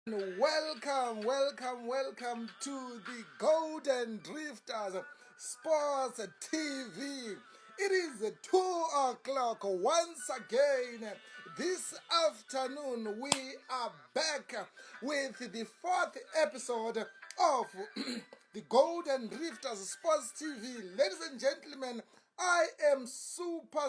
Welcome to the Golden Drifters Sports TV. It is 2 o'clock once again. This afternoon, we are back with the fourth episode of the Golden Drifters Sports TV. Ladies and gentlemen, I am super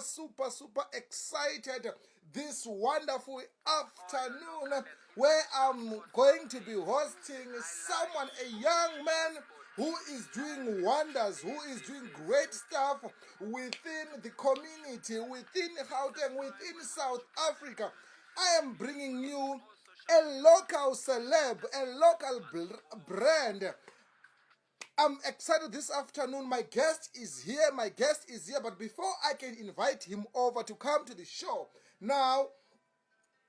excited this wonderful afternoon where I'm going to be hosting someone, a young man who is doing wonders, who is doing great stuff within the community, within Gauteng, within South Africa. I am bringing you a local celeb, a local brand. I'm excited this afternoon. My guest is here. But before I can invite him over to come to the show, now,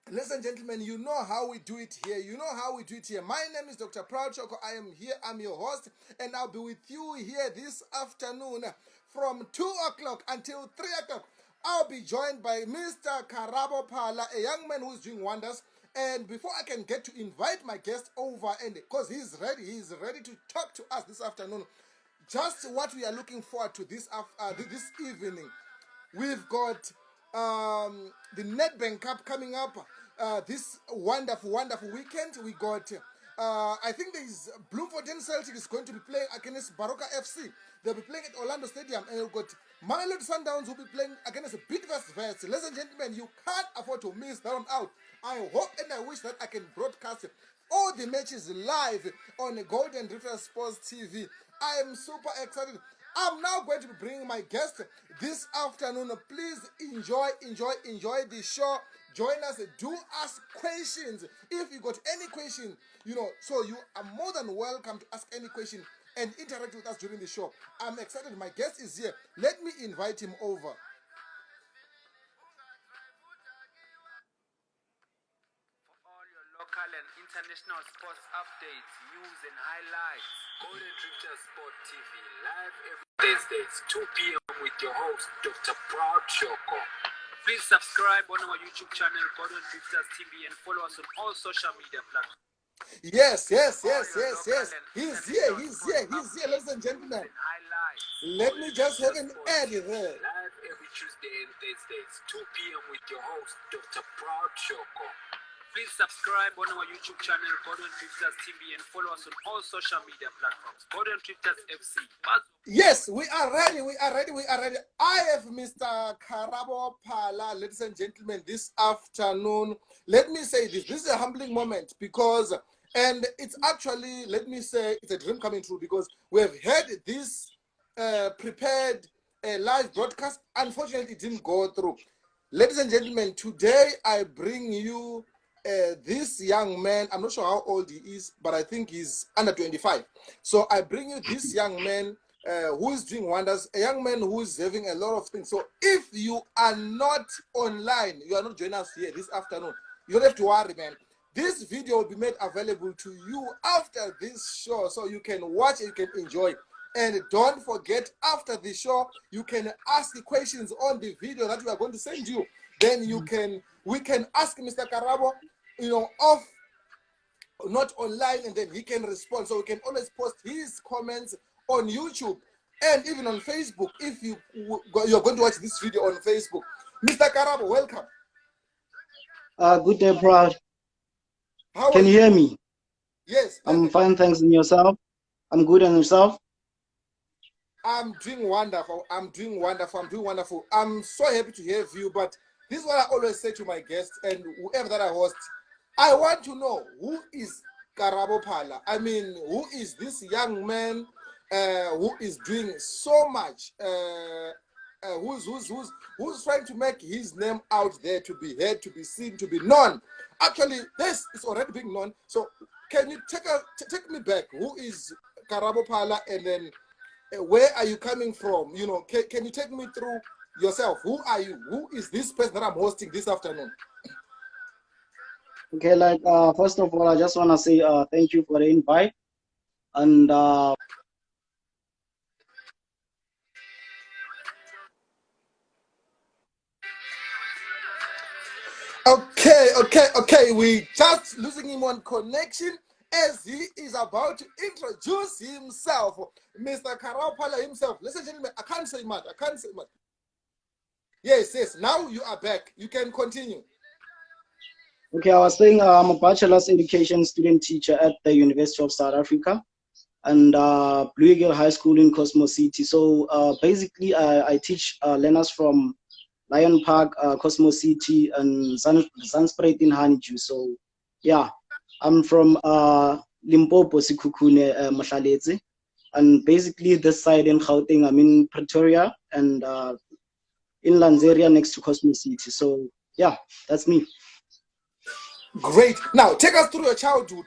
ladies and gentlemen, you know how we do it here. My name is Dr. Proud Choco. I am here. I'm your host, and I'll be with you here this afternoon from 2 o'clock until 3 o'clock. I'll be joined by Mr. Karabo Phala, a young man who's doing wonders. And before I can get to invite my guest over, and because he's ready to talk to us this afternoon, just what we are looking forward to this evening. We've got the Nedbank Cup coming up this wonderful weekend. We got, I think there is Bloemfontein Celtic is going to be playing against Baroka FC. They'll be playing at Orlando Stadium, and we've got Mamelodi Sundowns will be playing against Bidvest West. Ladies and gentlemen, you can't afford to miss that one out. I hope and I wish that I can broadcast all the matches live on Golden River Sports TV. I am super excited. I'm now going to be bringing my guest this afternoon. Please enjoy the show. Join us. Do ask questions. If you got any question, so you are more than welcome to ask any question and interact with us during the show. I'm excited. My guest is here. Let me invite him over. Local and international sports updates, news and highlights. Golden Drifters Sport TV, live every Thursdays, 2 p.m. with your host, Dr. Proud Choco. Please subscribe on our YouTube channel, Golden Drifters TV, and follow us on all social media platforms. Yes. He's here, ladies and gentlemen. Let me just have an ad there. Live every Tuesday and Thursdays, 2 p.m. with your host, Dr. Proud Choco. Please subscribe on our YouTube channel, Golden Drifters TV, and follow us on all social media platforms. Golden Drifters FC. Yes, we are ready. I have Mr. Karabo Phala, ladies and gentlemen, this afternoon. Let me say this. This is a humbling moment because, and it's actually, let me say, it's a dream coming true because we have had this prepared live broadcast. Unfortunately, it didn't go through. Ladies and gentlemen, today I bring you this young man. I'm not sure how old he is, but I think he's under 25. So I bring you this young man who is doing wonders, a young man who is having a lot of things. So if you are not online, you are not joining us here this afternoon, you don't have to worry, man. This video will be made available to you after this show, so you can watch and you can enjoy. And don't forget, after the show, you can ask the questions on the video that we are going to send you. Then we can ask Mr. Karabo, off, not online, and then he can respond. So we can always post his comments on YouTube and even on Facebook if you're going to watch this video on Facebook. Mr. Karabo, welcome. Good day, Proud. How can you hear me? Yes. I'm fine, thanks. And yourself? I'm good, and yourself? I'm doing wonderful. I'm so happy to have you, but this is what I always say to my guests and whoever that I host. I want to know, who is Karabo Phala? I mean, who is this young man who is doing so much? Who's trying to make his name out there, to be heard, to be seen, to be known? Actually, this is already being known. So, can you take me back? Who is Karabo Phala, and then where are you coming from? Can you take me through yourself? Who are you? Who is this person that I'm hosting this afternoon? Okay, first of all, I just want to say thank you for the invite. And Okay. Okay. We just losing him on connection as he is about to introduce himself. Mr. Karapala himself. Ladies and gentlemen, I can't say much. Yes. Now you are back. You can continue. Okay, I was saying I'm a bachelor's education student teacher at the University of South Africa and Blue Eagle High School in Cosmo City. So basically, I teach learners from Lion Park, Cosmo City, and Zanspruit in Honeydew. So yeah, I'm from Limpopo, Sikhukhune, Mahlaletse. And basically, this side in Gauteng, I'm in Pretoria and in Lanzeria next to Cosmo City. So yeah, that's me. Great. Now, take us through your childhood.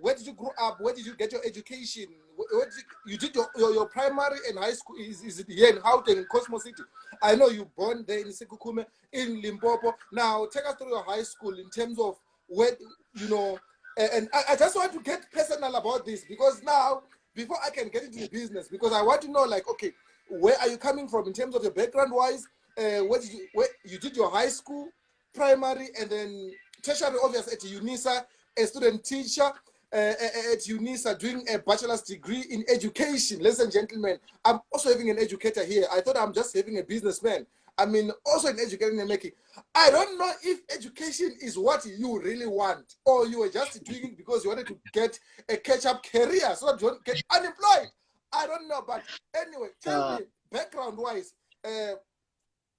Where did you grow up? Where did you get your education? Where did you did your primary and high school? Is it here in Gauteng, in Cosmo City? I know you born there in Sekhukhune, in Limpopo. Now, take us through your high school in terms of where, you know, and I just want to get personal about this because now, before I can get into the business, because I want to know, like, okay, where are you coming from in terms of your background-wise? Where you did your high school, primary, and then tertiary, obviously, at UNISA, a student teacher at UNISA doing a bachelor's degree in education. Ladies and gentlemen, I'm also having an educator here. I thought I'm just having a businessman. I mean, also in educating and making. I don't know if education is what you really want, or you were just doing it because you wanted to get a catch-up career so that you don't get unemployed. I don't know, but anyway, tell me, background-wise,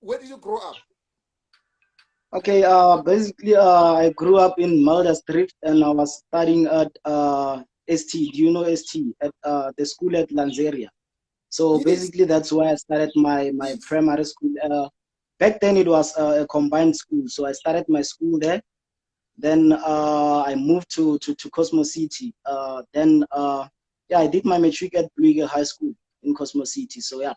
where did you grow up? Okay, basically, I grew up in Drift and I was studying at ST. Do you know ST? At the school at Lanzeria. So Yes. basically, that's why I started my primary school. Back then, it was a combined school. So I started my school there. Then I moved to Cosmo City. Then, I did my matric at Blue Eagle High School in Cosmo City. So, yeah.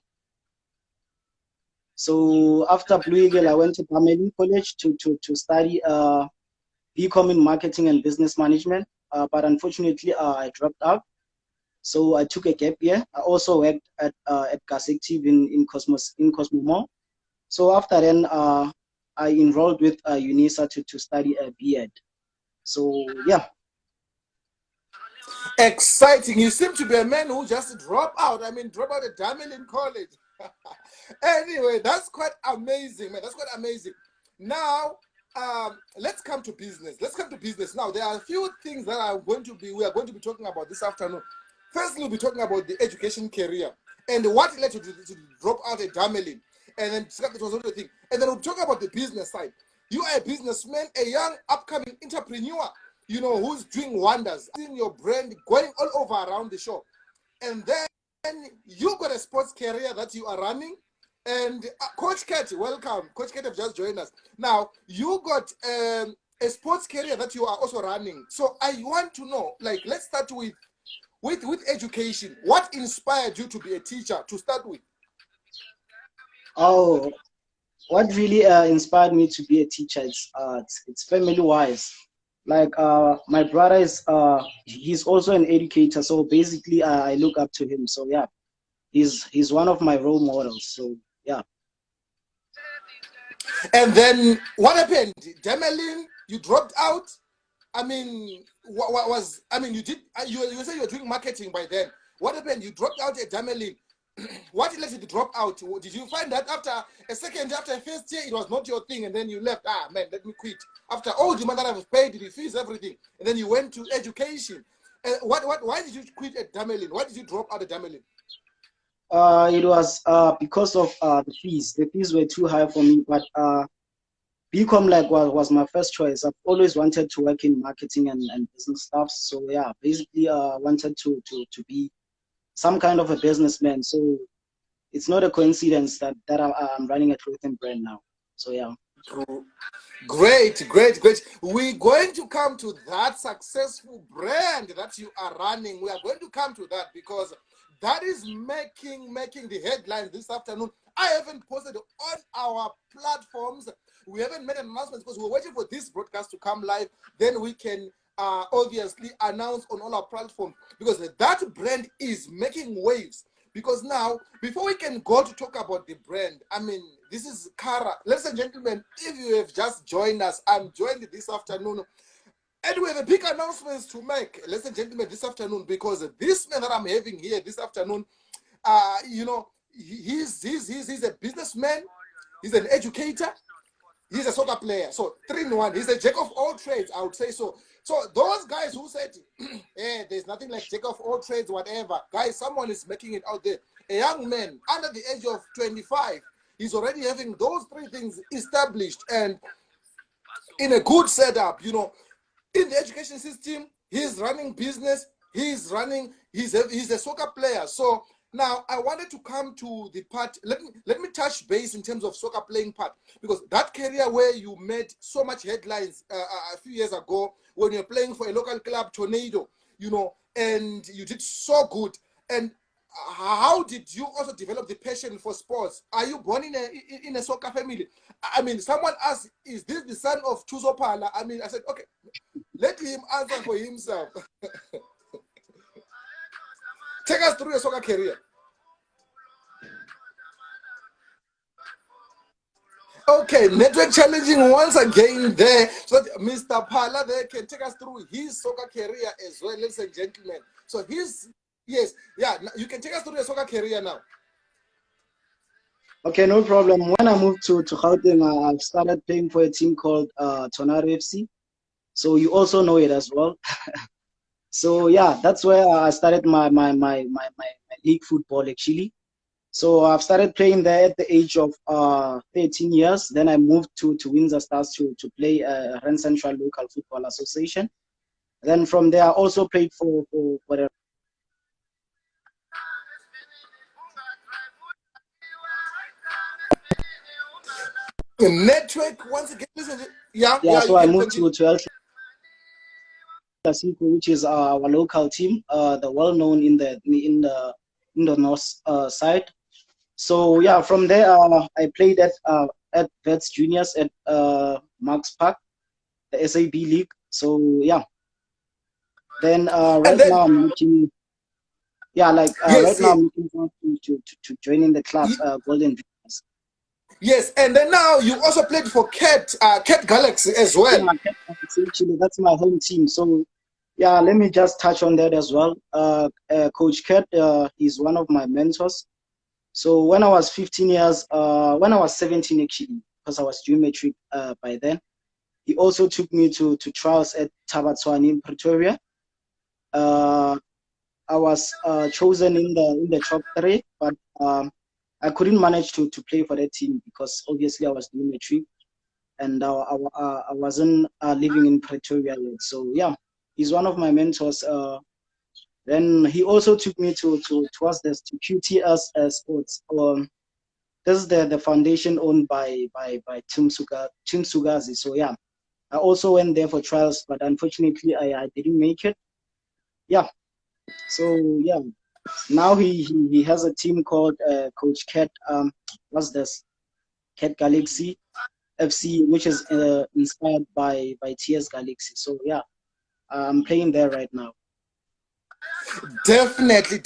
So after Blue Eagle, I went to Pamela College to study BCom in marketing and business management. But unfortunately, I dropped out. So I took a gap year. I also worked at GDSTV in Cosmo Mall. So after then, I enrolled with UNISA to study a B.Ed. So yeah. Exciting. You seem to be a man who just dropped out. I mean, drop out a diamond in college. Anyway, that's quite amazing, man. That's quite amazing. Now, let's come to business. Now, there are a few things that we are going to be talking about this afternoon. Firstly, we'll be talking about the education career and what led you to drop out a Damelin. And then it was another thing. And then we'll talk about the business side. You are a businessman, a young upcoming entrepreneur, who's doing wonders, seeing your brand going all over around the shop. And then you got a sports career that you are running. And Coach Kat, welcome. Coach Kat have just joined us. Now, you got a sports career that you are also running. So I want to know, let's start with education. What inspired you to be a teacher to start with? Oh, what really inspired me to be a teacher is it's family wise. Like my brother is he's also an educator, so basically I look up to him. So yeah, he's one of my role models. So yeah. And then what happened? Demelin, you dropped out. I mean, what was? I mean, you did. You said you were doing marketing by then. What happened? You dropped out at Demelin. What led you to drop out? Did you find that after a first year, it was not your thing, and then you left? Ah, man, let me quit. After all the money that I've paid, the fees, everything, and then you went to education. Why did you quit at Damelin? Why did you drop out at Damelin? It was because of the fees. The fees were too high for me, but BCom was my first choice. I've always wanted to work in marketing and business stuff. So yeah, basically wanted to be some kind of a businessman. So it's not a coincidence that I'm running a clothing brand now. So yeah. Great. We're going to come to that successful brand that you are running. We are going to come to that because that is making the headlines this afternoon. I haven't posted on our platforms. We haven't made an announcement because we're waiting for this broadcast to come live. Then we can obviously announce on all our platforms because that brand is making waves. because now, before we can go to talk about the brand, I mean, this is CARA. Ladies and gentlemen, if you have just joined us, I'm joined this afternoon. And we have a big announcements to make, ladies and gentlemen, this afternoon, because this man that I'm having here this afternoon, you know, he's a businessman, he's an educator, he's a soccer player. So 3-in-1. He's a jack of all trades, I would say so. So those guys who said, hey, there's nothing like jack of all trades, whatever. Guys, someone is making it out there. A young man under the age of 25, he's already having those 3 things established and in a good setup, you know. In the education system, he's running business, he's a soccer player. So now I wanted to come to the part, let me touch base in terms of soccer playing part, because that career where you made so much headlines a few years ago when you're playing for a local club, Tornado, you know, and you did so good. And how did you also develop the passion for sports? Are you born in a soccer family? I mean, someone asked, is this the son of Tuzo Pala? I mean, I said, okay, let him answer for himself. Take us through your soccer career. Okay, network challenging once again there. So that Mr. Pala there can take us through his soccer career as well, ladies and gentlemen. So yes, yeah, you can take us through your soccer career now. Okay, no problem. When I moved to Gauteng, I started playing for a team called Tornado FC. So you also know it as well. So yeah, that's where I started my league football actually. So I've started playing there at the age of 13 years. Then I moved to Windsor Stars to play Rand Central Local Football Association. Then from there, I also played for the Network once again. Listen, yeah, so you I can moved continue. to El Clasico, which is our local team, the well known in the north side. So yeah, from there I played at Vets Juniors at Max Park, the SAB League. So yeah, then And right then, now I'm looking, right yes, now yes, I'm looking forward to joining the club, Golden Drivers. yes. And then now you also played for Cat Galaxy as well. Yeah, actually that's my home team. So yeah, let me just touch on that as well. Coach Cat is one of my mentors. So when I was 15 years, when I was 17 actually, because I was doing matric by then, he also took me to trials at Tabatswani in Pretoria. I was chosen in the top 3, but I couldn't manage to play for that team because obviously I was doing matric and I wasn't living in Pretoria yet. So yeah, he's one of my mentors. Then he also took me to QTS Sports. This is the foundation owned by Tim Sugazi. So yeah, I also went there for trials, but unfortunately I didn't make it. Yeah. So yeah, now he has a team called Coach Cat. What's this? Cat Galaxy FC, which is inspired by TS Galaxy. So yeah, I'm playing there right now. Definitely.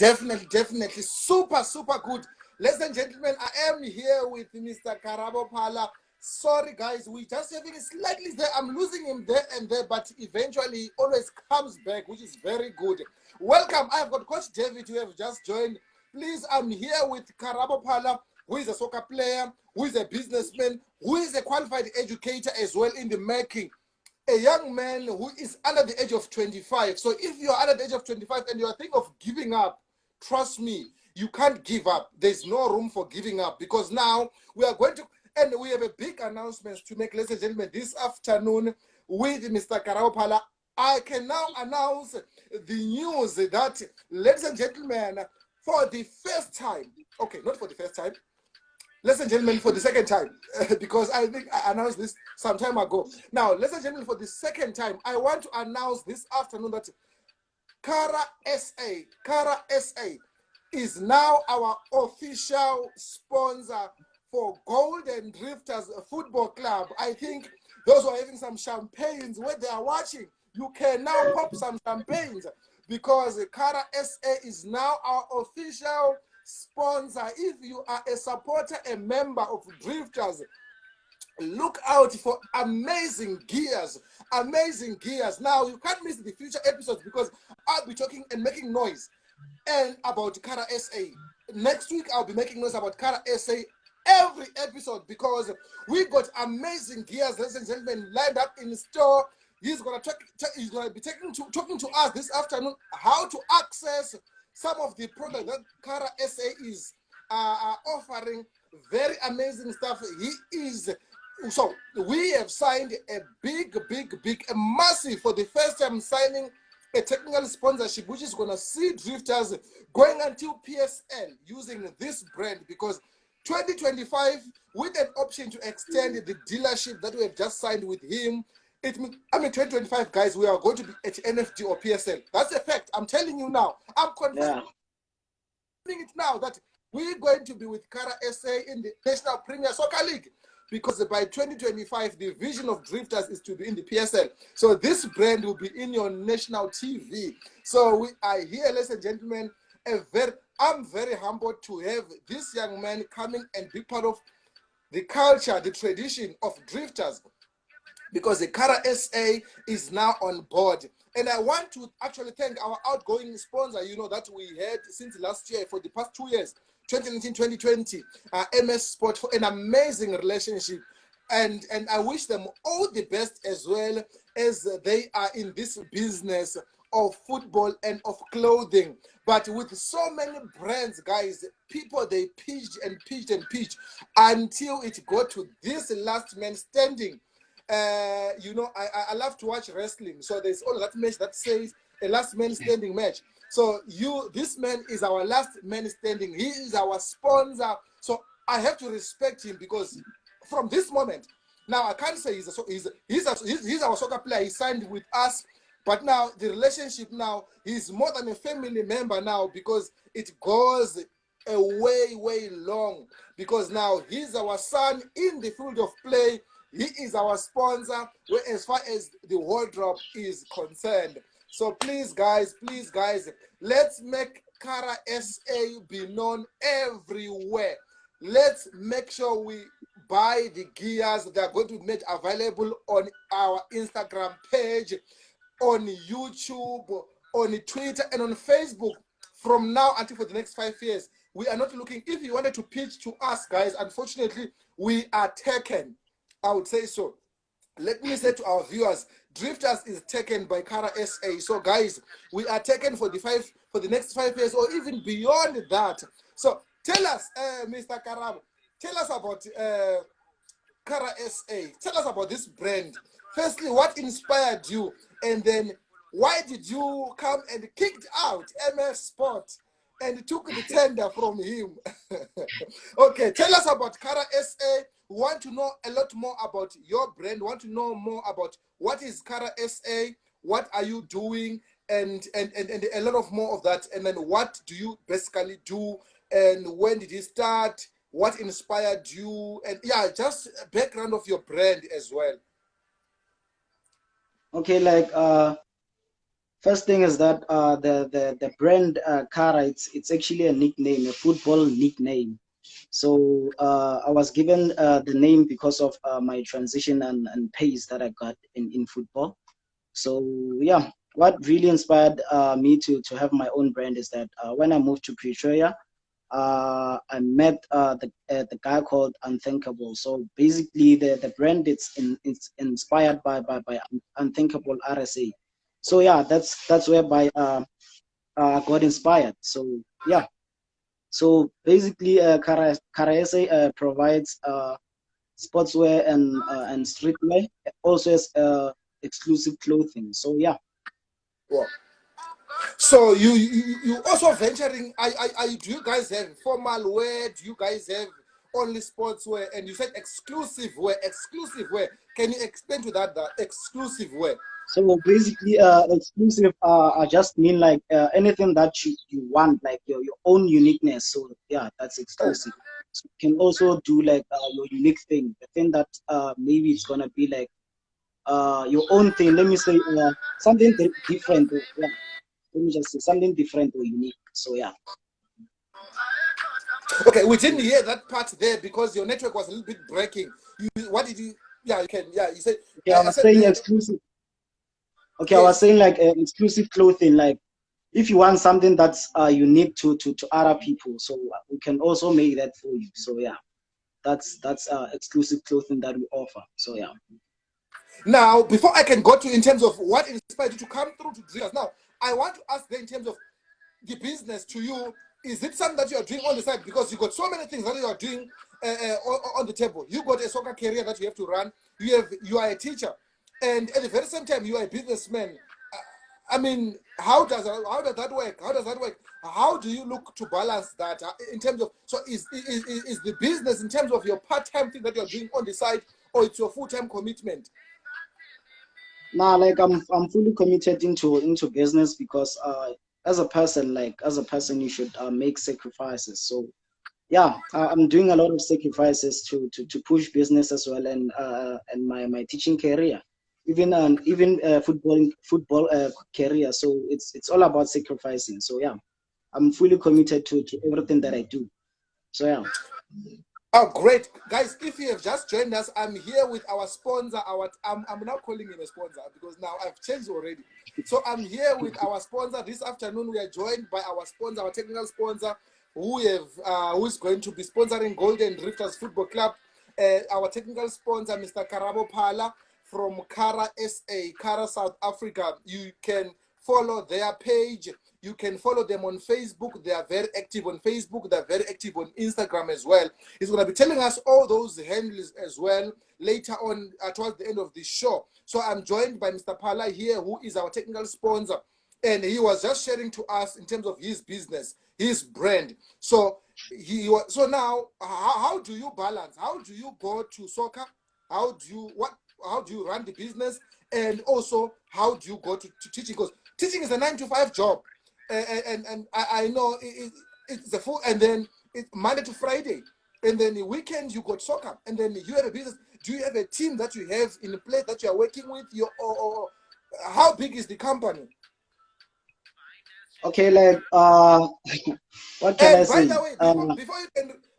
Super good. Ladies and gentlemen, I am here with Mr. Karabo Pala. Sorry, guys, we just having a slightly there. I'm losing him there and there, but eventually he always comes back, which is very good. Welcome. I've got Coach David, who have just joined. Please, I'm here with Karabo Pala, who is a soccer player, who is a businessman, who is a qualified educator as well in the making. A young man who is under the age of 25. So if you're under the age of 25 and you're thinking of giving up, trust me, you can't give up. There's no room for giving up, because now we are going to, and we have a big announcement to make, ladies and gentlemen, this afternoon with Mr. Karaopala. I can now announce the news that, ladies and gentlemen, for the first time, okay, not for the first time, ladies and gentlemen, for the second time, because I think I announced this some time ago. Now, ladies and gentlemen, for the second time, I want to announce this afternoon that CARA SA is now our official sponsor for Golden Drifters Football Club. I think those who are having some champagnes where they are watching, you can now pop some champagnes, because CARA SA is now our official sponsor, if you are a supporter, a member of Drifters, look out for amazing gears. Amazing gears. Now, you can't miss the future episodes because I'll be talking and making noise and about CARA SA. Next week, I'll be making noise about CARA SA every episode because we got amazing gears, ladies and gentlemen, lined up in store. He's gonna be talking to us this afternoon how to access some of the products that CARA SA is offering. Very amazing stuff. So we have signed a big, a massive, for the first time signing a technical sponsorship, which is going to see Drifters going until PSL using this brand, because 2025, with an option to extend the dealership that we have just signed with him, 2025, guys, we are going to be at NFG or PSL. That's a fact. I'm telling you now. I'm confirming it now that we're going to be with CARA SA in the National Premier Soccer League, because by 2025, the vision of Drifters is to be in the PSL. So this brand will be in your national TV. So we are here, ladies and gentlemen. I'm very humbled to have this young man coming and be part of the culture, the tradition of Drifters, because the CARA SA is now on board. And I want to actually thank our outgoing sponsor, that we had since last year for the past 2 years, 2019-2020, MS Sport, for an amazing relationship. And I wish them all the best as well, as they are in this business of football and of clothing. But with so many brands, guys, people, they pitched until it got to this last man standing. I love to watch wrestling. So there's all that match that says a last man standing match. So this man is our last man standing. He is our sponsor. So I have to respect him, because from this moment, now I can't say he's our soccer player. He signed with us, but now the relationship now, he's more than a family member now, because it goes a way long. Because now he's our son in the field of play. He is our sponsor as far as the wardrobe is concerned. So please, guys, let's make CARA SA be known everywhere. Let's make sure we buy the gears that are going to be made available on our Instagram page, on YouTube, on Twitter, and on Facebook from now until for the next 5 years. We are not looking. If you wanted to pitch to us, guys, unfortunately, we are taken. I would say so. Let me say to our viewers, Drifters is taken by CARA SA. So, guys, we are taken for the next 5 years, or even beyond that. So, tell us, Mr. Karam, tell us about CARA SA. Tell us about this brand. Firstly, what inspired you, and then why did you come and kicked out MS Sport and took the tender from him? Okay, tell us about CARA SA. We want to know a lot more about your brand. We want to know more about what is CARA SA, what are you doing, and a lot of more of that. And then what do you basically do, and when did you start? What inspired you? And yeah, just a background of your brand as well. Okay, first thing is that the brand CARA, it's actually a nickname, a football nickname. So I was given the name because of my transition and pace that I got in football. So yeah, what really inspired me to have my own brand is that when I moved to Pretoria, I met the guy called Unthinkable. So basically, the brand it's inspired by Unthinkable RSA. So yeah, that's whereby I got inspired. So yeah. So basically, CARA SA provides sportswear and streetwear, also as exclusive clothing. So yeah. Wow. So you also venturing? Do you guys have formal wear? Do you guys have only sportswear? And you said exclusive wear. Exclusive wear. Can you explain to that exclusive wear? So basically, exclusive, I just mean like anything that you want, like your own uniqueness. So yeah, that's exclusive. So you can also do like your unique thing, the thing that maybe it's gonna be like your own thing. Let me say something different. Yeah, let me just say something different or unique. So yeah. Okay, we didn't hear that part there because your network was a little bit breaking. What did you? Yeah, you can. Yeah, you said. Okay, I I was said saying there. exclusive. Okay, I was Yes. saying like exclusive clothing. Like if you want something that's unique to other people, so we can also make that for you. So yeah, that's exclusive clothing that we offer. So yeah. Now, before I can go to in terms of what inspired you to come through to Dreamers, now I want to ask them in terms of the business to you. Is it something that you are doing on the side because you got so many things that you are doing on the table? You got a soccer career that you have to run. You are a teacher, and at the very same time you are a businessman. I mean, how does that work? How does that work? How do you look to balance that in terms of so is the business in terms of your part-time thing that you're doing on the side, or it's your full-time commitment? Now, like I'm fully committed into business because as a person you should make sacrifices. So yeah, I'm doing a lot of sacrifices to push business as well and my teaching career, even football career. So it's all about sacrificing. So yeah, I'm fully committed to everything that I do. So yeah. Oh, great. Guys, if you have just joined us, I'm here with our sponsor. I'm now calling him a sponsor because now I've changed already. So I'm here with our sponsor. This afternoon, we are joined by our sponsor, our technical sponsor, who is going to be sponsoring Golden Drifters Football Club. Our technical sponsor, Mr. Karabo Pala from CARA SA, CARA South Africa. You can follow their page. You can follow them on Facebook. They are very active on Facebook. They're very active on Instagram as well. He's going to be telling us all those handles as well later on towards the end of the show. So I'm joined by Mr. Pala here, who is our technical sponsor. And he was just sharing to us in terms of his business, his brand. So so now how do you balance? How do you go to soccer? How do you run the business? And also how do you go to teaching? Because teaching is a 9 to 5 job. And I know it's a full, and then it's Monday to Friday, and then the weekend you got soccer, and then you have a business. Do you have a team that you have in a place that you are working with? Or how big is the company? Okay, like what can I And by say? the way,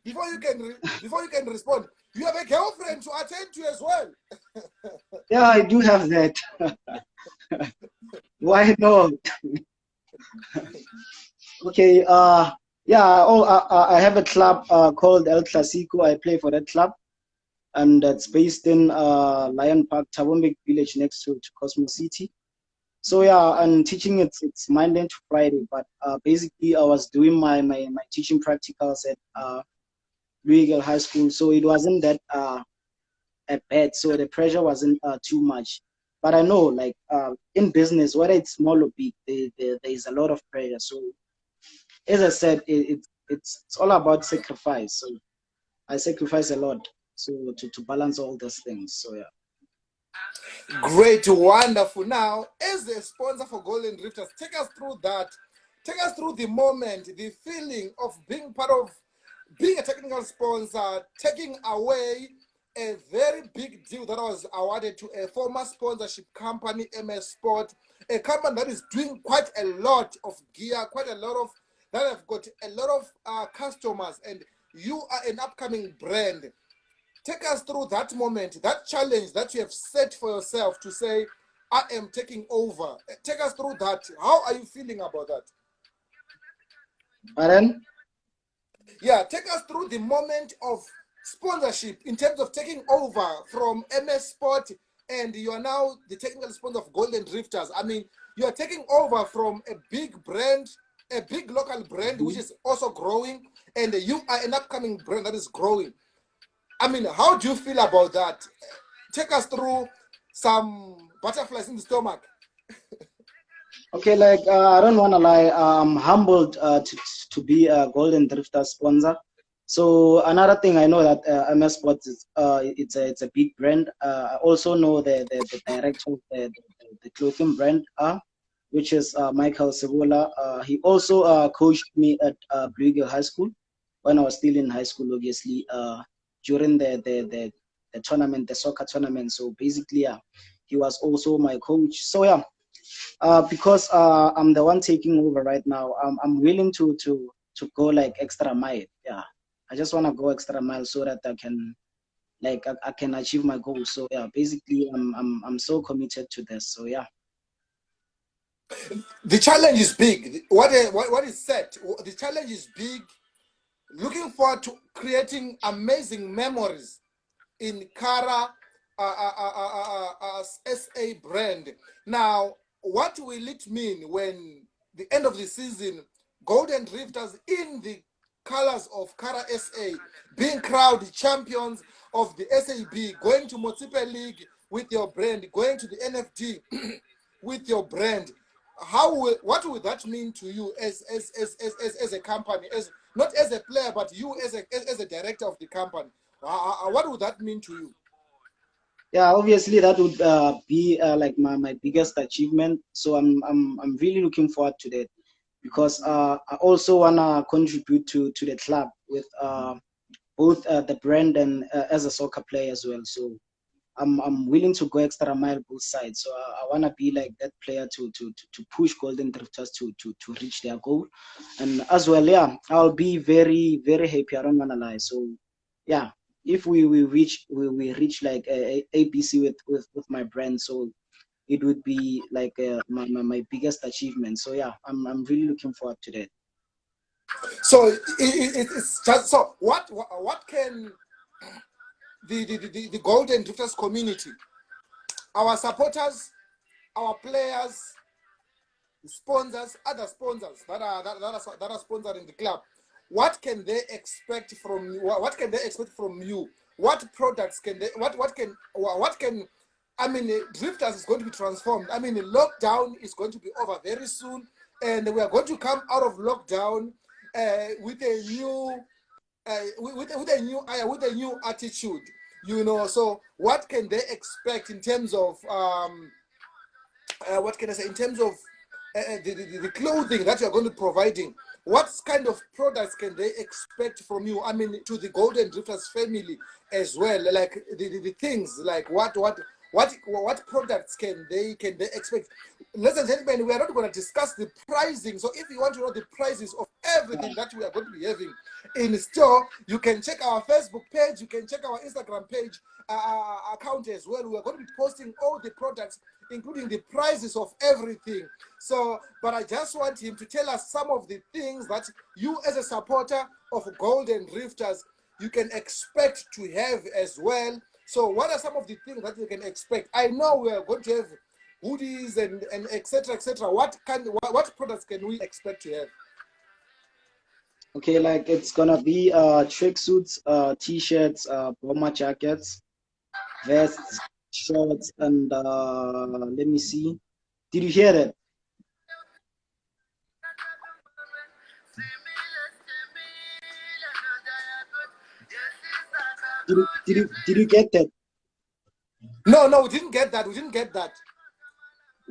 before you can respond, you have a girlfriend to attend to as well. Yeah, I do have that. Why not? Okay, yeah, I have a club called El Clasico. I play for that club, and it's based in Lion Park, Tabombe Village, next to Cosmo City. So yeah, and teaching it's Monday to Friday, but basically I was doing my teaching practicals at Louisville High School, so it wasn't that bad. So the pressure wasn't too much. But I know, like in business, whether it's small or big, there is a lot of pressure. So as I said, it's all about sacrifice. So I sacrifice a lot so to balance all those things. So yeah. Great, wonderful. Now, as a sponsor for Golden Drifters, take us through that. Take us through the moment, the feeling of being part of being a technical sponsor, taking away a very big deal that was awarded to a former sponsorship company, MS Sport, a company that is doing quite a lot of gear, quite a lot of that have got a lot of customers, and you are an upcoming brand. Take us through that moment, that challenge that you have set for yourself to say, I am taking over. Take us through that. How are you feeling about that? Pardon? Yeah, take us through the moment of sponsorship in terms of taking over from MS Sport, and you are now the technical sponsor of Golden Drifters. I mean, you are taking over from a big brand, a big local brand, which is also growing, and you are an upcoming brand that is growing. I mean, how do you feel about that? Take us through some butterflies in the stomach. Okay, like I don't want to lie, I'm humbled to be a Golden Drifter sponsor. So another thing I know that MS Sports is it's a big brand. I also know the director of the clothing brand, which is Michael Sebola. He also coached me at Blue Eagle High School when I was still in high school, obviously, during the tournament, the soccer tournament. So basically, yeah, he was also my coach. So yeah, because I'm the one taking over right now, I'm willing to go like extra mile. Yeah. I just want to go extra mile so that I can I can achieve my goals. So yeah, basically I'm so committed to this. So yeah. The challenge is big. What is set? The challenge is big. Looking forward to creating amazing memories in CARA SA brand. Now, what will it mean when the end of the season, Golden Drifters in the colors of CARA SA, being crowned champions of the SAB, going to Motsipe League with your brand, going to the NFD with your brand? What would that mean to you as a company, as not as a player, but you as a director of the company? What would that mean to you? Yeah, obviously that would be like my biggest achievement. So I'm really looking forward to that, because I also wanna contribute to the club with both the brand and as a soccer player as well. So I'm willing to go extra mile both sides. So I wanna be like that player to push Golden Drifters to reach their goal, and as well, yeah, I'll be very very happy. I don't wanna lie. So yeah, if we reach like a ABC with my brand, so it would be like my biggest achievement. So yeah, I'm really looking forward to that. So it's just so. What can the Golden Drifters community, our supporters, our players, sponsors, other sponsors that are sponsoring the club, what can they expect from you? What can they expect from you? What products can they? What can? I mean, Drifters is going to be transformed. I mean, the lockdown is going to be over very soon, and we are going to come out of lockdown with a new with a new attitude. You know, so what can they expect in terms of what can I say, in terms of the clothing that you're going to be providing? What kind of products can they expect from you? I mean, to the Golden Drifters family as well. Like the things, like what products can they expect? Ladies and gentlemen, we are not going to discuss the pricing. So if you want to know the prices of everything that we are going to be having in store, you can check our Facebook page, you can check our Instagram page account as well. We are going to be posting all the products, including the prices of everything. So, but I just want him to tell us some of the things that you as a supporter of Golden Drifters, you can expect to have as well. So what are some of the things that you can expect? I know we are going to have hoodies and etc etc. What products can we expect to have? Okay, like it's gonna be tracksuits, t-shirts, bomber jackets, vests, shorts, and let me see. Did you hear that? Did you get that? No, we didn't get that. We didn't get that.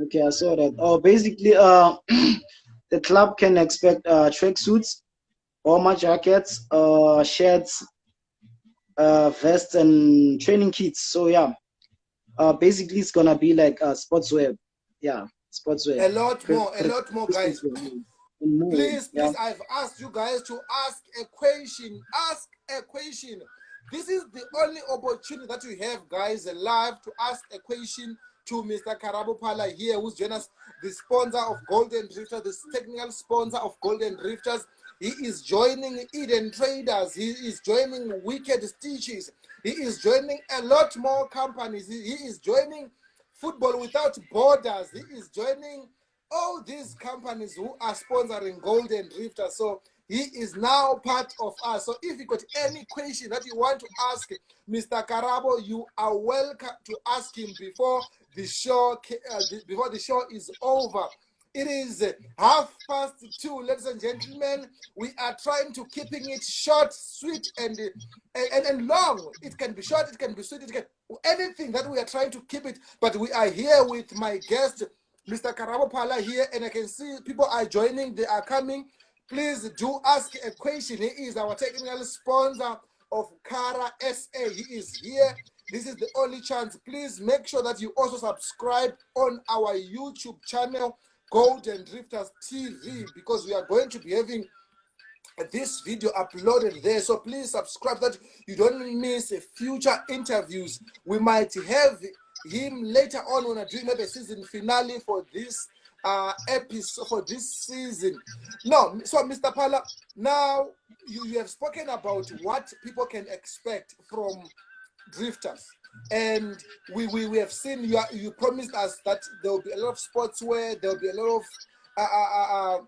Okay, I saw that. Oh, basically, the club can expect tracksuits, bomber jackets, shirts, vests, and training kits. So yeah, basically it's gonna be like sportswear. Yeah, sportswear. A lot more, guys. And more. Please, Yeah. I've asked you guys to ask a question. Ask a question. This is the only opportunity that you have, guys, live to ask a question to Mr. Karabo Pala here, who's joined us, the sponsor of Golden Drifters, the technical sponsor of Golden Drifters. He is joining Eden Traders. He is joining Wicked Stitches. He is joining a lot more companies. He is joining Football Without Borders. He is joining all these companies who are sponsoring Golden Drifter. So he is now part of us. So if you got any question that you want to ask Mr. Karabo, you are welcome to ask him before the show is over. It is 2:30, ladies and gentlemen. We are trying to keeping it short, sweet, and long. It can be short, it can be sweet, it can anything that we are trying to keep it. But we are here with my guest, Mr. Karabo Pala here, and I can see people are joining, they are coming. Please do ask a question. He is our technical sponsor of CARA SA. He is here. This is the only chance. Please make sure that you also subscribe on our YouTube channel, Golden Drifters TV, because we are going to be having this video uploaded there, so please subscribe that you don't miss future interviews. We might have him later on when I do maybe a season finale for this episode, for this season. No, so Mr. Pala, now you have spoken about what people can expect from drifters, and we have seen you promised us that there will be a lot of sportswear, there will be a lot of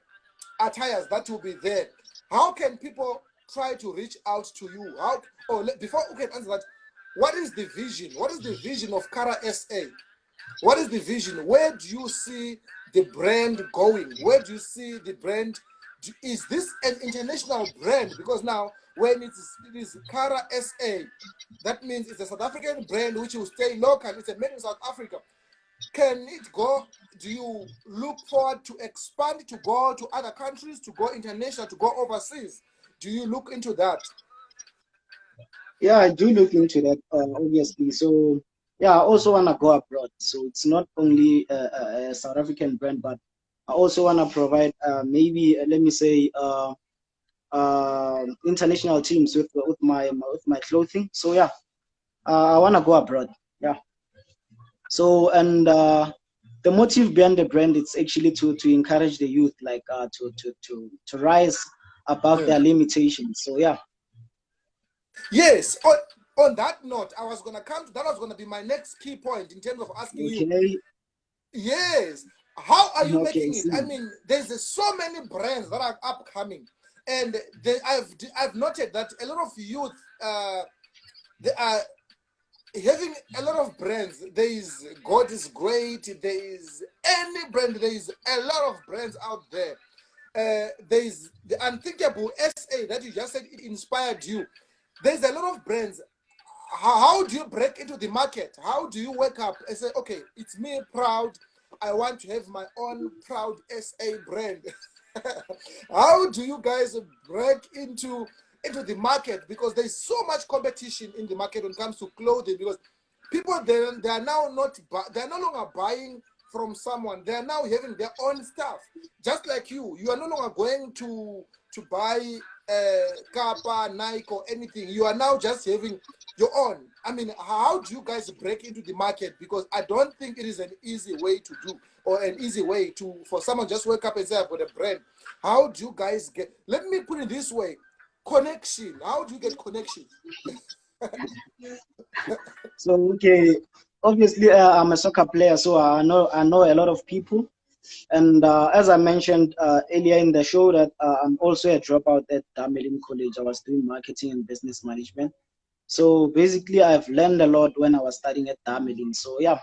attires that will be there. How can people try to reach out to you? How? Oh, before we can answer that, what is the vision? What is the vision of CARA SA? What is the vision? Where do you see the brand going? Where do you see the brand? Is this an international brand? Because now, when it is CARA SA, that means it's a South African brand which will stay local. It's a made in South Africa. Can it go? Do you look forward to expand, to go to other countries, to go international, to go overseas? Do you look into that? Yeah, I do look into that, obviously. So yeah, I also want to go abroad. So it's not only a South African brand, but I also want to provide maybe let me say international teams with my clothing. So yeah, I want to go abroad. Yeah. So and the motive behind the brand, it's actually to encourage the youth, like to rise above their limitations. So yeah. Yes. On that note, I was gonna come to that. Was gonna be my next key point in terms of asking you. Yes. How are you making it? I mean, there's so many brands that are upcoming, and I've noted that a lot of youth they are having a lot of brands. There is God is Great. There is any brand. There is a lot of brands out there. There is the Unthinkable SA that you just said it inspired you. There's a lot of brands. How do you break into the market? How do you wake up and say, okay, it's me proud. I want to have my own proud SA brand. How do you guys break into the market? Because there's so much competition in the market when it comes to clothing. Because people they are now they're no longer buying from someone. They are now having their own stuff. Just like you are no longer going to buy Kappa, Nike, or anything. You are now just having your own. I mean, how do you guys break into the market? Because I don't think it is an easy way to do, or an easy way for someone just wake up and say I've got a brand. How do you guys get? Let me put it this way: connection. How do you get connection? So okay, obviously I'm a soccer player, so I know a lot of people. And as I mentioned earlier in the show, that I'm also a dropout at Damelin College. I was doing marketing and business management. So basically, I've learned a lot when I was studying at Damelin. So yeah,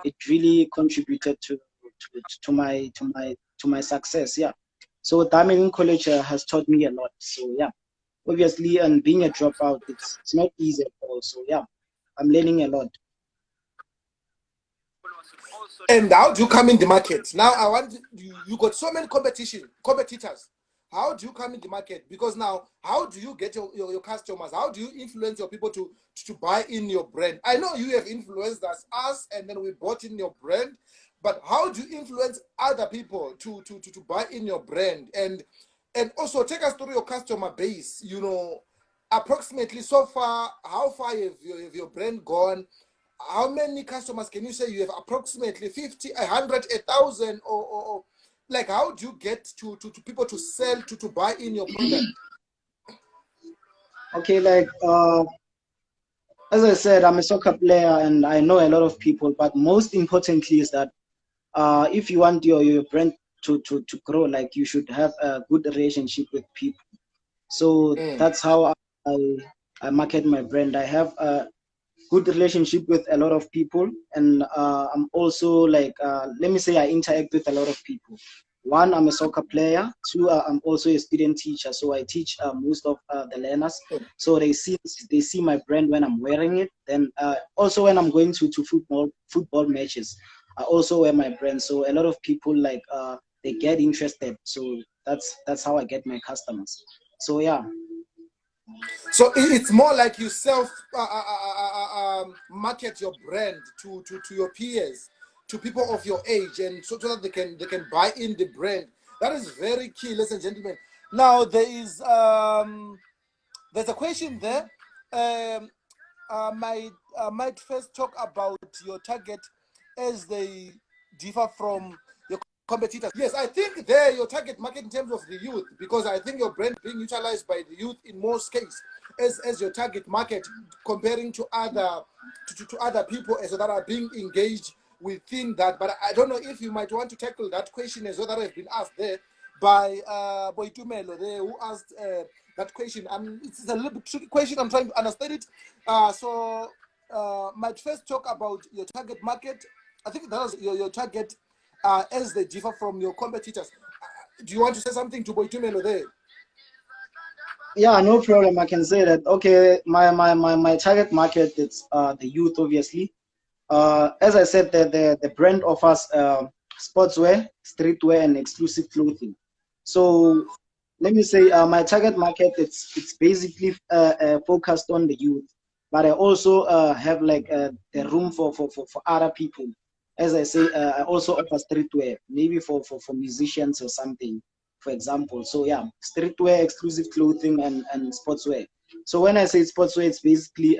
it really contributed to my success. Yeah. So Damelin College has taught me a lot. So yeah, obviously, and being a dropout, it's not easy at all. So yeah, I'm learning a lot. And how do you come in the market? Now I want you got so many competitors. How do you come in the market? Because now, how do you get your customers? How do you influence your people to buy in your brand? I know you have influenced us, and then we bought in your brand. But how do you influence other people to buy in your brand? And also take us through your customer base. You know, approximately so far, how far have your brand gone? How many customers can you say you have? Approximately 50, 100, 1,000, or like how do you get to people to sell to buy in your product? Okay, like as I said, I'm a soccer player and I know a lot of people, but most importantly is that if you want your brand to grow, like you should have a good relationship with people. So that's how I market my brand. I have a good relationship with a lot of people, and I'm also like let me say I interact with a lot of people. One, I'm a soccer player. Two, I'm also a student teacher, so I teach most of the learners. So they see my brand when I'm wearing it. Then also when I'm going to football matches, I also wear my brand. So a lot of people like they get interested. So that's how I get my customers. So yeah. So it's more like you self market your brand to your peers, to people of your age, and so that they can buy in the brand. That is very key, ladies and gentlemen. Now there's a question there. Might first talk about your target as they differ from your competitors. Yes, I think there your target market in terms of the youth, because I think your brand being utilized by the youth in most cases as your target market, comparing to other people as that are being engaged within that. But I don't know if you might want to tackle that question as well that has been asked there by Boitumelo there, who asked that question. It's a little bit tricky question. I'm trying to understand it. Might first talk about your target market. I think that was your target as they differ from your competitors. Do you want to say something to Boitumelo there? Yeah, no problem. I can say that. Okay, my target market, it's the youth, obviously. As I said, the brand offers sportswear, streetwear, and exclusive clothing. So let me say, my target market, it's basically focused on the youth, but I also have like the room for other people. As I say, I also offer streetwear, maybe for musicians or something, for example. So yeah, streetwear, exclusive clothing, and sportswear. So when I say sportswear, it's basically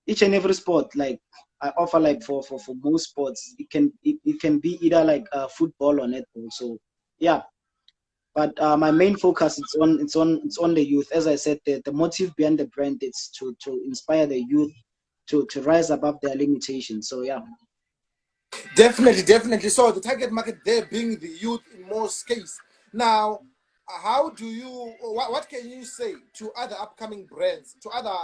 each and every sport. Like I offer like for most sports, it can be either like football or netball. So yeah, but my main focus it's on the youth. As I said, the motive behind the brand is to inspire the youth to rise above their limitations. So yeah. Definitely, definitely. So the target market there being the youth in most cases. Now, how do you? What can you say to other upcoming brands, to other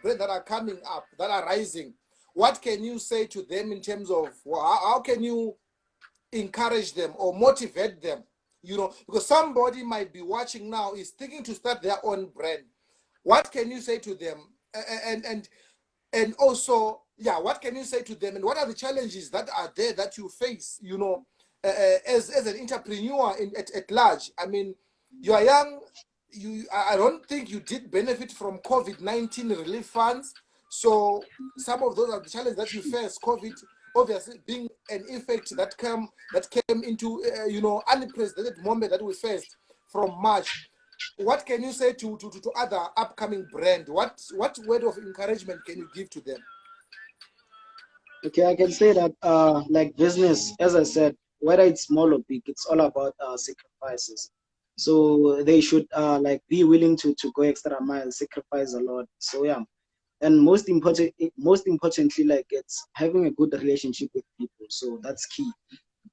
brands that are coming up, that are rising? What can you say to them in terms of how can you encourage them or motivate them? You know, because somebody might be watching now is thinking to start their own brand. What can you say to them? And also, yeah, what can you say to them, and what are the challenges that are there that you face, you know, as an entrepreneur at large? I mean, you are young. I don't think you did benefit from COVID-19 relief funds. So some of those are the challenges that you face. COVID obviously being an effect that came into you know, unprecedented moment that we faced from March. What can you say to other upcoming brand? What word of encouragement can you give to them? Okay, I can say that like business, as I said, whether it's small or big, it's all about sacrifices. So they should like be willing to go extra mile, sacrifice a lot. So yeah, and most importantly, like it's having a good relationship with people. So that's key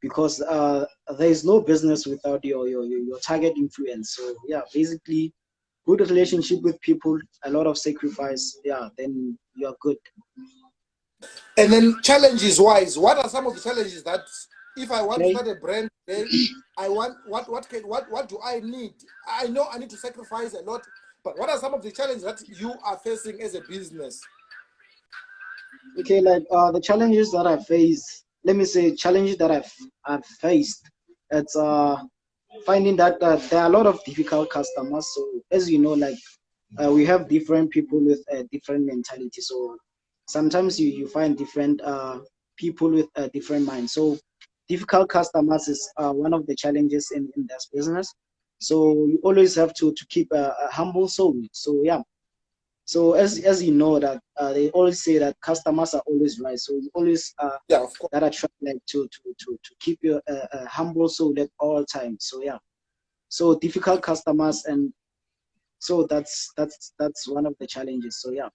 because there is no business without your target influence. So yeah, basically, good relationship with people, a lot of sacrifice. Yeah, then you're good. And then challenges wise, what are some of the challenges that if I want to Okay. start a brand today, I want what do I need? I know I need to sacrifice a lot, but what are some of the challenges that you are facing as a business? Okay, like the challenges that I face, let me say challenges that I've faced. It's finding that there are a lot of difficult customers. So as you know, like we have different people with different mentality. So sometimes you find different people with different minds. So difficult customers is one of the challenges in this business. So you always have to keep a humble soul. So yeah, so as you know that they always say that customers are always right. So you always Yeah, of course. that I try like to keep your humble soul at all times. So yeah. So difficult customers, and so that's one of the challenges. So yeah.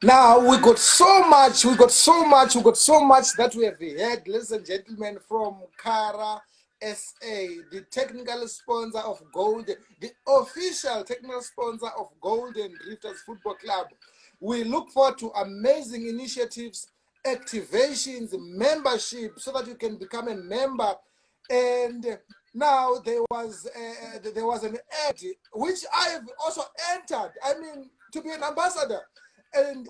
Now we got so much that we have heard, ladies and gentlemen, from CARA SA, the technical sponsor of Gold, the official technical sponsor of Golden Drifters Football Club. We look forward to amazing initiatives, activations, membership, so that you can become a member. And now there was an ad which I've also entered. I mean, to be an ambassador, and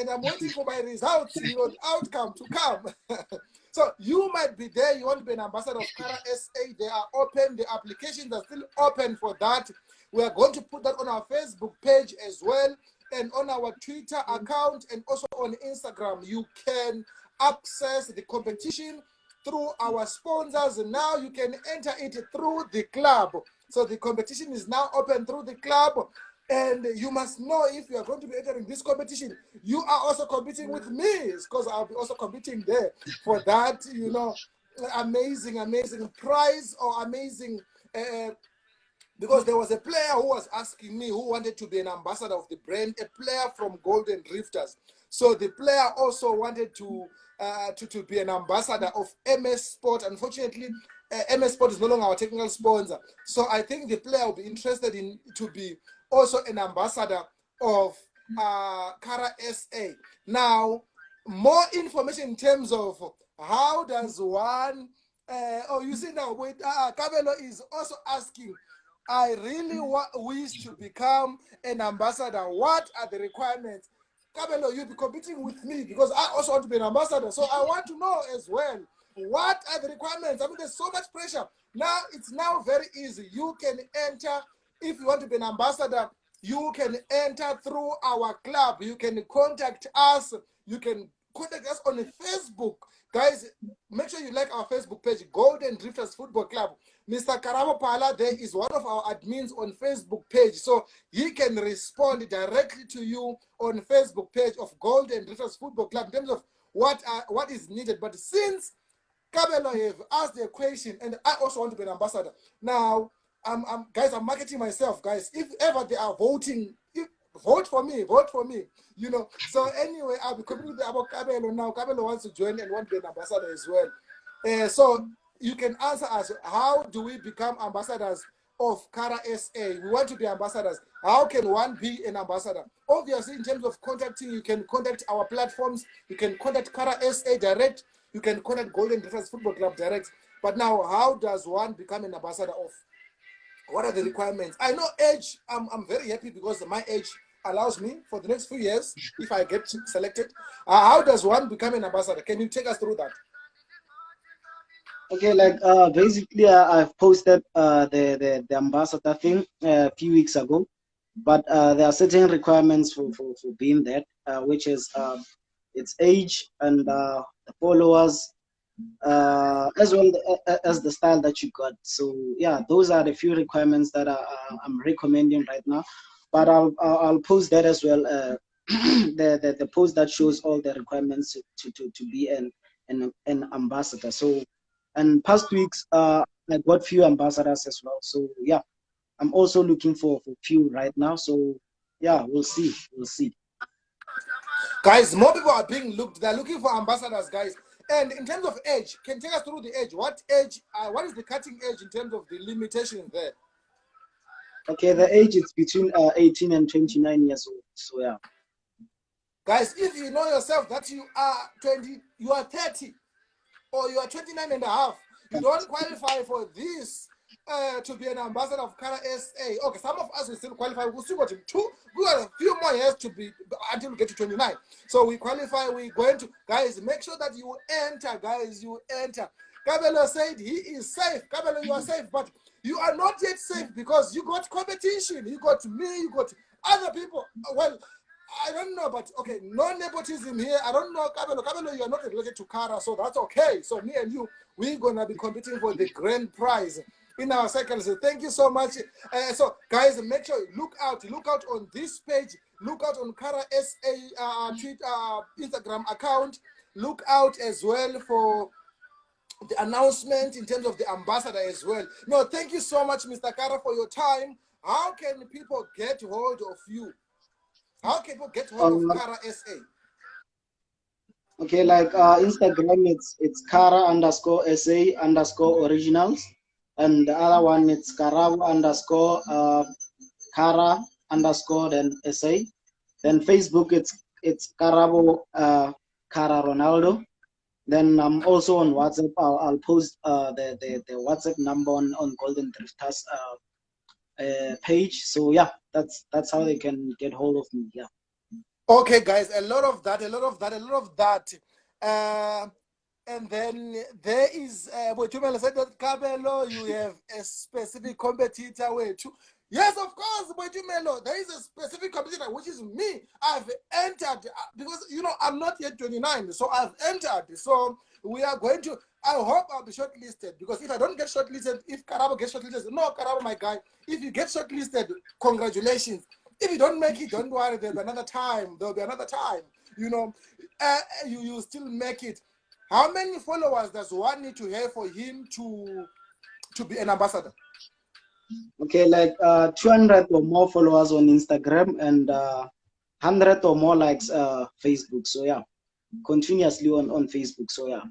I'm waiting for my results, you know, the outcome to come. So you might be there, you want to be an ambassador of CARA SA. They are open, the applications are still open for that. We are going to put that on our Facebook page as well, and on our Twitter account, and also on Instagram. You can access the competition through our sponsors. Now you can enter it through the club. So the competition is now open through the club. And you must know, if you are going to be entering this competition, you are also competing with me, because I'll be also competing there for that, you know, amazing prize, or amazing, because there was a player who was asking me, who wanted to be an ambassador of the brand, a player from Golden Drifters. So the player also wanted to be an ambassador of MS Sport. Unfortunately, MS Sport is no longer our technical sponsor. So I think the player will be interested in to be also an ambassador of CARA SA. Now, more information in terms of how does one, oh, you see now, wait, Kabelo is also asking, I really wish to become an ambassador. What are the requirements? Kabelo, you'll be competing with me because I also want to be an ambassador. So I want to know as well, what are the requirements? I mean, there's so much pressure. Now, it's now very easy. You can enter, if you want to be an ambassador, you can enter through our club. You can contact us. You can contact us on Facebook. Guys, make sure you like our Facebook page, Golden Drifters Football Club. Mr. Karabo Pala there is one of our admins on Facebook page. So he can respond directly to you on Facebook page of Golden Drifters Football Club in terms of what is needed. But since Kabelo have asked the question, and I also want to be an ambassador. Now, guys, I'm marketing myself, guys. If ever they are voting, vote for me, you know. So anyway, I'll be coming with about Kabelo now. Kabelo wants to join and want to be an ambassador as well. So you can answer us, how do we become ambassadors of CARA SA? We want to be ambassadors. How can one be an ambassador? Obviously, in terms of contacting, you can contact our platforms. You can contact CARA SA direct. You can contact Golden Drifters Football Club direct. But now, how does one become an ambassador of? What are the requirements? I know age. I'm very happy because my age allows me for the next few years, if I get selected. How does one become an ambassador? Can you take us through that? Okay, like basically, I've posted the ambassador thing a few weeks ago, but there are certain requirements for being that, which is its age and the followers, as well as the style that you got. So yeah, those are the few requirements that I'm recommending right now. But I'll post that as well. The post that shows all the requirements to be an ambassador. So, and past weeks, I got few ambassadors as well. So yeah, I'm also looking for few right now. So yeah, we'll see. Guys, more people are being looked. They're looking for ambassadors, guys. And in terms of age, can you take us through the age? What age? What is the cutting age in terms of the limitations there? Okay, the age is between 18 and 29 years old. So yeah. Guys, if you know yourself that you are 20, you are 30, or you are 29 and a half, you don't qualify for this to be an ambassador of CARA SA. Okay, some of us will still qualify. We still got we got a few more years to be until we get to 29. So we qualify. We're going to, guys, make sure that you enter, guys. You enter. Kabelo said he is safe. Kabelo, you are safe, but you are not yet safe because you got competition. You got me. You got other people. Well, I don't know, but okay, no nepotism here. I don't know, Kabelo. Kabelo, you are not related to CARA, so that's okay. So me and you, we're gonna be competing for the grand prize in our cycles. So thank you so much. So guys, make sure look out on this page. Look out on CARA SA Instagram account. Look out as well for the announcement in terms of the ambassador as well. No, thank you so much, Mr. Kara, for your time. How can people get hold of you? How can people get hold of CARA SA? Okay, like Instagram, it's CARA_SA_originals, and the other one it's Karabo_CARA_ then SA. Then Facebook, it's Karabo CARA Ronaldo. Then I'm also on WhatsApp. I'll post the WhatsApp number on Golden Drifters page. So yeah, that's how they can get hold of me. Yeah. Okay, guys, a lot of that. And then there is Boitumelo said that Kabelo, you have a specific competitor way too. Yes, of course, Boitumelo, there is a specific competitor, which is me. I've entered because I'm not yet 29, so I've entered. So We are going to, I hope I'll be shortlisted, because if I don't get shortlisted, if Karabo gets shortlisted, no, Karabo, my guy, if you get shortlisted, congratulations. If you don't make it, don't worry, there'll be another time. There'll be another time. You know, you still make it. How many followers does one need to have for him to be an ambassador? Okay, like 200 or more followers on Instagram and 100 or more likes Facebook. So yeah, continuously on Facebook. So yeah.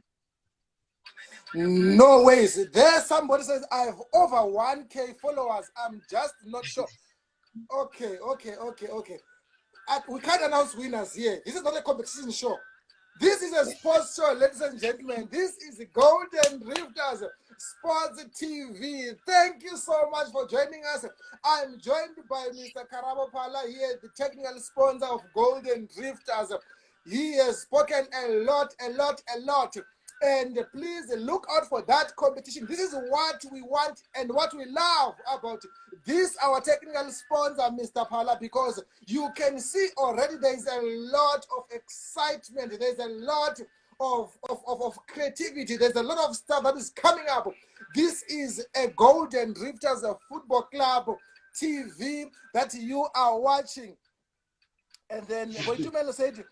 No ways. There's somebody says I have over 1K followers. I'm just not sure. Okay. We can't announce winners here. This is not a competition show. This is a sports show, ladies and gentlemen. This is the Golden Drifters Sports TV. Thank you so much for joining us. I'm joined by Mr. Karabo Pala here, the technical sponsor of Golden Drifters. He has spoken a lot. And please look out for that competition. This is what we want and what we love about this, our technical sponsor, Mr. Pala, because you can see already there is a lot of excitement. There's a lot of creativity. There's a lot of stuff that is coming up. This is a Golden Drifters Football Club TV that you are watching. And then Boitumelo said,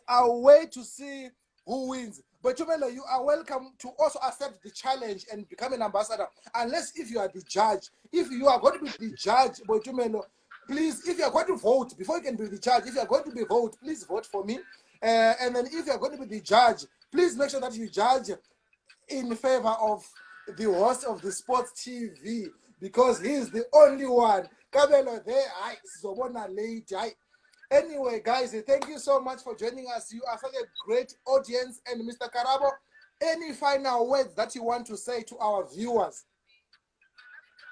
I'll wait to see who wins. But Tumelo, you are welcome to also accept the challenge and become an ambassador, unless if you are the judge. If you are going to be the judge, Tumelo, please, if you are going to vote, before you can be the judge, if you are going to be vote, please vote for me. And then if you are going to be the judge, please make sure that you judge in favor of the host of the sports TV, because he is the only one. Kabelo there, late. Anyway, guys, thank you so much for joining us. You are such a great audience. And Mr. Karabo, any final words that you want to say to our viewers?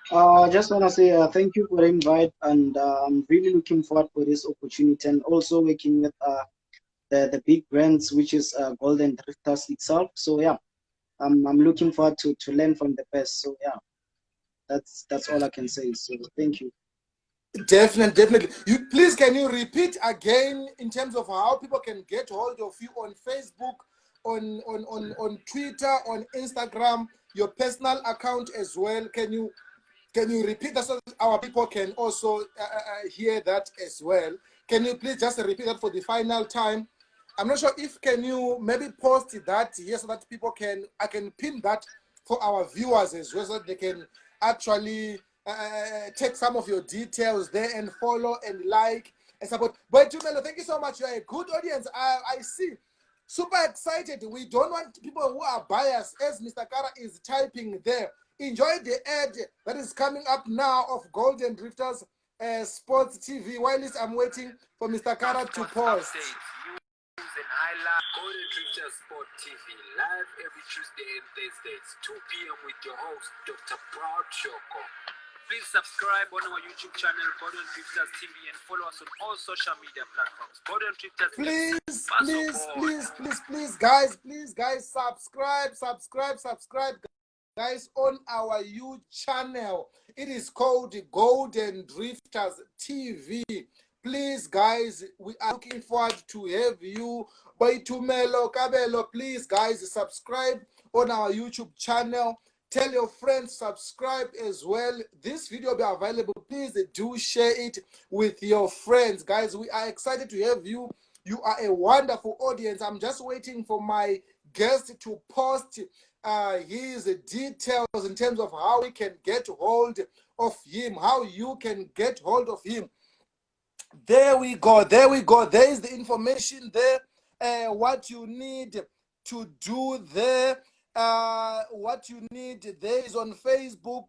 I just want to say thank you for the invite, and I'm really looking forward for this opportunity, and also working with the big brands, which is Golden Drifters itself. So yeah, I'm looking forward to learn from the best. So yeah, that's all I can say. So thank you. Definitely. You please, can you repeat again in terms of how people can get hold of you on Facebook, on Twitter, on Instagram, your personal account as well? Can you repeat that so that our people can also hear that as well? Can you please just repeat that for the final time? I'm not sure if can you maybe post that here so that people can, I can pin that for our viewers as well, so that they can actually take some of your details there and follow and like and support. But Tumelo, thank you so much. You're a good audience. I see. Super excited. We don't want people who are biased, as Mr. Kara is typing there. Enjoy the ad that is coming up now of Golden Drifters Sports TV. While I'm waiting for Mr. Kara to post. And highlight Golden Drifters Sport TV live every Tuesday and Thursdays, 2 p.m. with your host, Dr. Proud Shoko. Please subscribe on our YouTube channel, Golden Drifters TV, and follow us on all social media platforms. Golden Drifters. Please, guys, subscribe, guys, on our YouTube channel. It is called Golden Drifters TV. Please, guys, we are looking forward to have you. Boitumelo, Kabelo, please, guys, subscribe on our YouTube channel. Tell your friends, subscribe as well. This video will be available. Please do share it with your friends. Guys, we are excited to have you. You are a wonderful audience. I'm just waiting for my guest to post his details in terms of how we can get hold of him, how you can get hold of him. There we go. There is the information there. What you need to do there. What you need there is on Facebook.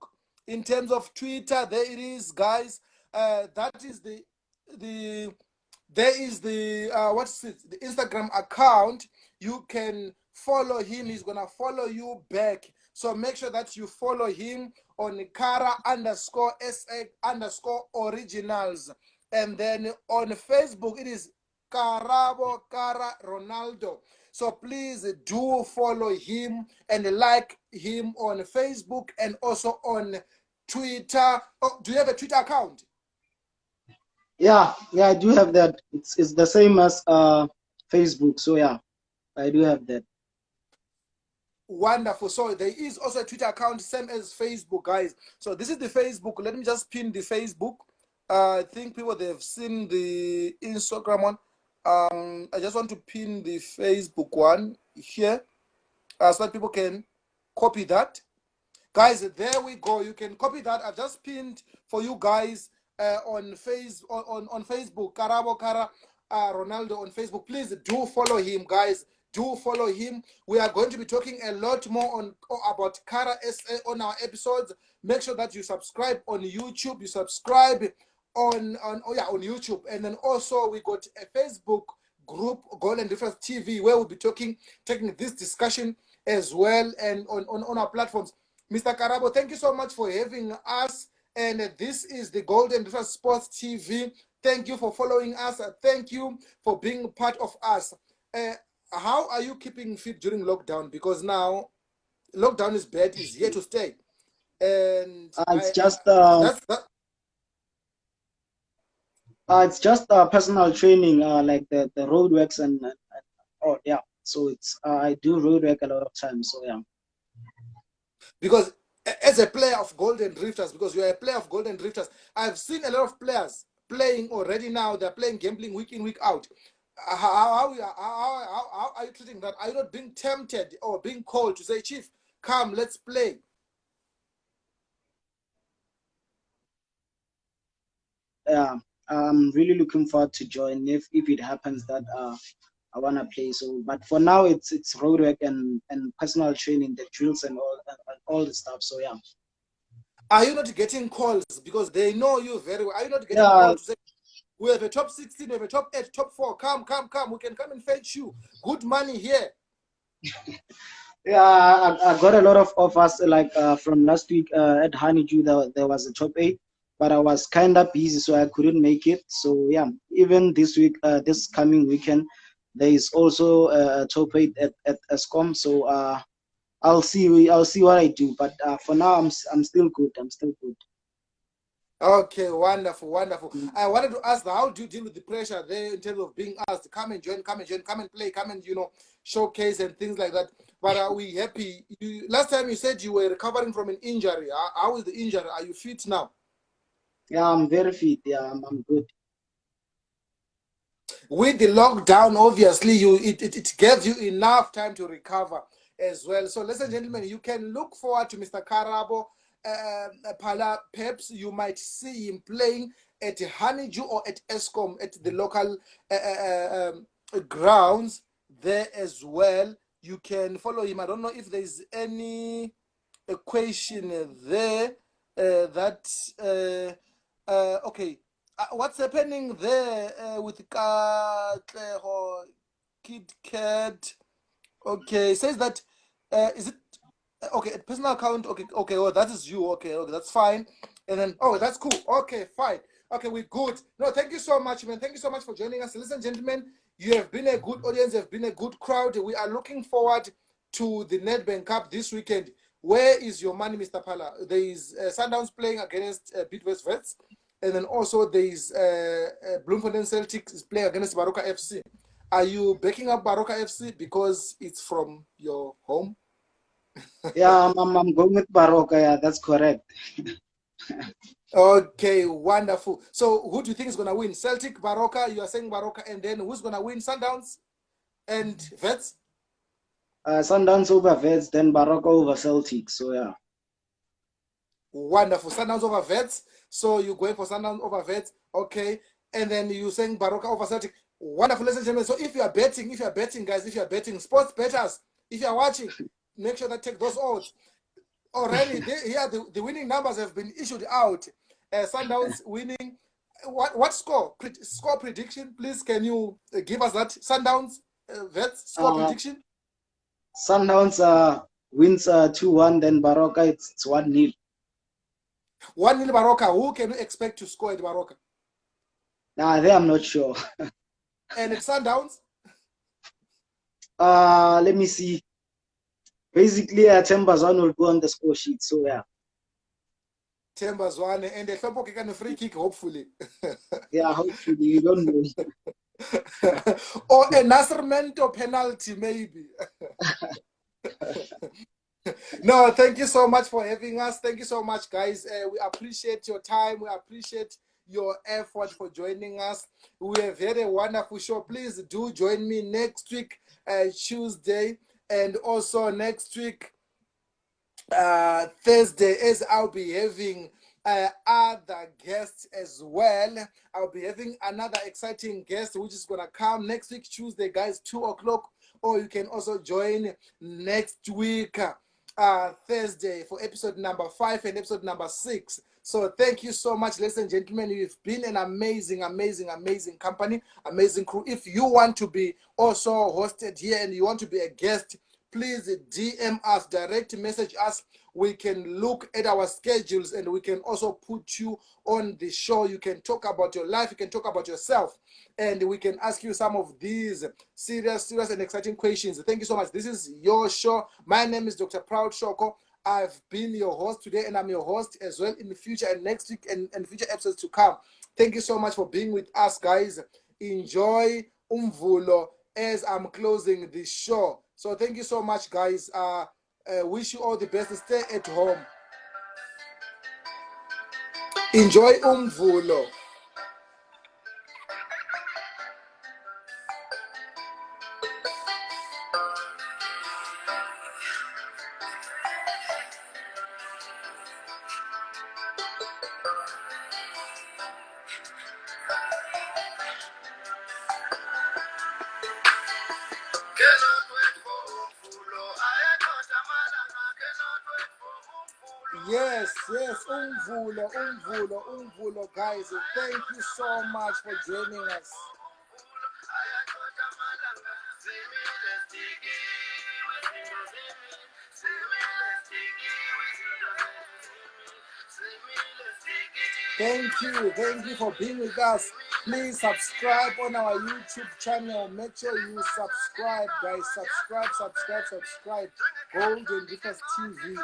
In terms of Twitter, there it is, guys. That is there is the what's it? The Instagram account. You can follow him. He's gonna follow you back. So make sure that you follow him on CARA_SA_originals. And then on Facebook, it is Karabo Kara Ronaldo. So please do follow him and like him on Facebook and also on Twitter. Oh, do you have a Twitter account? Yeah, I do have that. It's the same as Facebook. So yeah, I do have that. Wonderful. So there is also a Twitter account, same as Facebook, guys. So this is the Facebook. Let me just pin the Facebook. I think people they've seen the Instagram one. I just want to pin the Facebook one here, so that people can copy that. Guys, there we go. You can copy that. I just pinned for you guys on Facebook. Karabo Kara Ronaldo on Facebook. Please do follow him, guys. Do follow him. We are going to be talking a lot more about CARA SA on our episodes. Make sure that you subscribe on YouTube. You subscribe on YouTube, and then also we got a Facebook group, Golden Difference TV, where we'll be taking this discussion as well, and on our platforms. Mr. Karabo, thank you so much for having us. And this is the Golden Difference Sports TV. Thank you for following us. Thank you for being part of us. How are you keeping fit during lockdown? Because now lockdown is bad, is here to stay. And it's just personal training, like the road works and oh yeah. So it's I do road work a lot of times. So yeah. Because as a player of Golden Drifters, because you are a player of Golden Drifters, I've seen a lot of players playing already now. They're playing gambling week in, week out. How are you treating that? Are you not being tempted or being called to say, Chief, come, let's play? Yeah, I'm really looking forward to join if it happens that I wanna play. So, but for now, it's road work and personal training, the drills and all the stuff. So yeah. Are you not getting calls because they know you very well? Are you not getting Yeah. calls to say, we have a top 16, we have a top 8, top 4, come, we can come and fetch you. Good money here. Yeah, I got a lot of offers, like from last week at Honeydew, there was a top 8, but I was kind of busy, so I couldn't make it. So yeah, even this week, this coming weekend, there is also a top 8 at ESCOM. So I'll see what I do, but for now, I'm still good. I'm still good. Okay, wonderful. I wanted to ask, how do you deal with the pressure there in terms of being asked, come and join, come and play, come and showcase and things like that? But are we happy? Last time you said you were recovering from an injury. How is the injury? Are you fit now? Yeah, I'm very fit. Yeah, I'm good. With the lockdown, obviously, it gave you enough time to recover as well. So, ladies and gentlemen, you can look forward to Mr. Karabo. Perhaps you might see him playing at Honeydew or at ESCOM at the local grounds there as well. You can follow him. I don't know if there's any equation there okay. What's happening there with Kid Cat? Okay, it says that is it okay? Personal account. Okay. Oh, that is you. Okay, that's fine. And then that's cool. Okay, fine. Okay, we're good. No, thank you so much, man. Thank you so much for joining us, ladies and gentlemen. You have been a good audience. You have been a good crowd. We are looking forward to the Nedbank Cup this weekend. Where is your money, Mr. Pala? There is Sundowns playing against Bidvest Vets, and then also there is Bloemfontein Celtics is playing against Baroka FC. Are you backing up Baroka FC because it's from your home? Yeah, I'm going with Baroka. Yeah, that's correct. Okay, wonderful. So who do you think is going to win? Celtic, Baroka? You are saying Baroka, and then who's going to win? Sundowns and Vets? Sundowns over Vets, then Baroka over Celtic. So yeah. Wonderful. Sundowns over Vets. So you're going for Sundowns over Vets. Okay. And then you're saying Baroka over Celtic. Wonderful, ladies and gentlemen. So if you are betting, guys, if you are betting, sports bettors, if you are watching, make sure that take those odds. Already, the winning numbers have been issued out. Sundowns winning. What score? Score prediction, please. Can you give us that? Sundowns Vets score prediction. Sundowns wins 2-1. Then Baroka it's 1-0. 1-0 Baroka. Who can we expect to score at Baroka? Nah, there I'm not sure. And at Sundowns? Let me see. Basically, Tembazwan will go on the score sheet. So yeah. Tembazwan and the Hlopho can a free kick, hopefully. Yeah, hopefully. You don't know. Or a Nassermento penalty, maybe. No, thank you so much for having us. Thank you so much, guys. We appreciate your time. We appreciate your effort for joining us. We have had a wonderful show. Please do join me next week, Tuesday, and also next week, Thursday, as I'll be having other guests as well. I'll be having another exciting guest which is gonna come next week, Tuesday, guys, 2 o'clock. Or you can also join next week, Thursday, for episode number 5 and episode number 6. So thank you so much, ladies and gentlemen. You've been an amazing, amazing, amazing company, amazing crew. If you want to be also hosted here and you want to be a guest, please DM us, direct message us. We can look at our schedules and we can also put you on the show. You can talk about your life, you can talk about yourself, and we can ask you some of these serious and exciting questions. Thank you so much. This is your show. My name is Dr. Proud Shoko. I've been your host today, and I'm your host as well in the future and next week and future episodes to come. Thank you so much for being with us, guys. Enjoy Umvulo as I'm closing this show. So thank you so much, guys. Wish you all the best. Stay at home. Enjoy Umvulo. Yes, Umvulo, guys. Thank you so much for joining us. Thank you for being with us. Please subscribe on our YouTube channel. Make sure you subscribe, guys. Subscribe. Golden Drifters TV.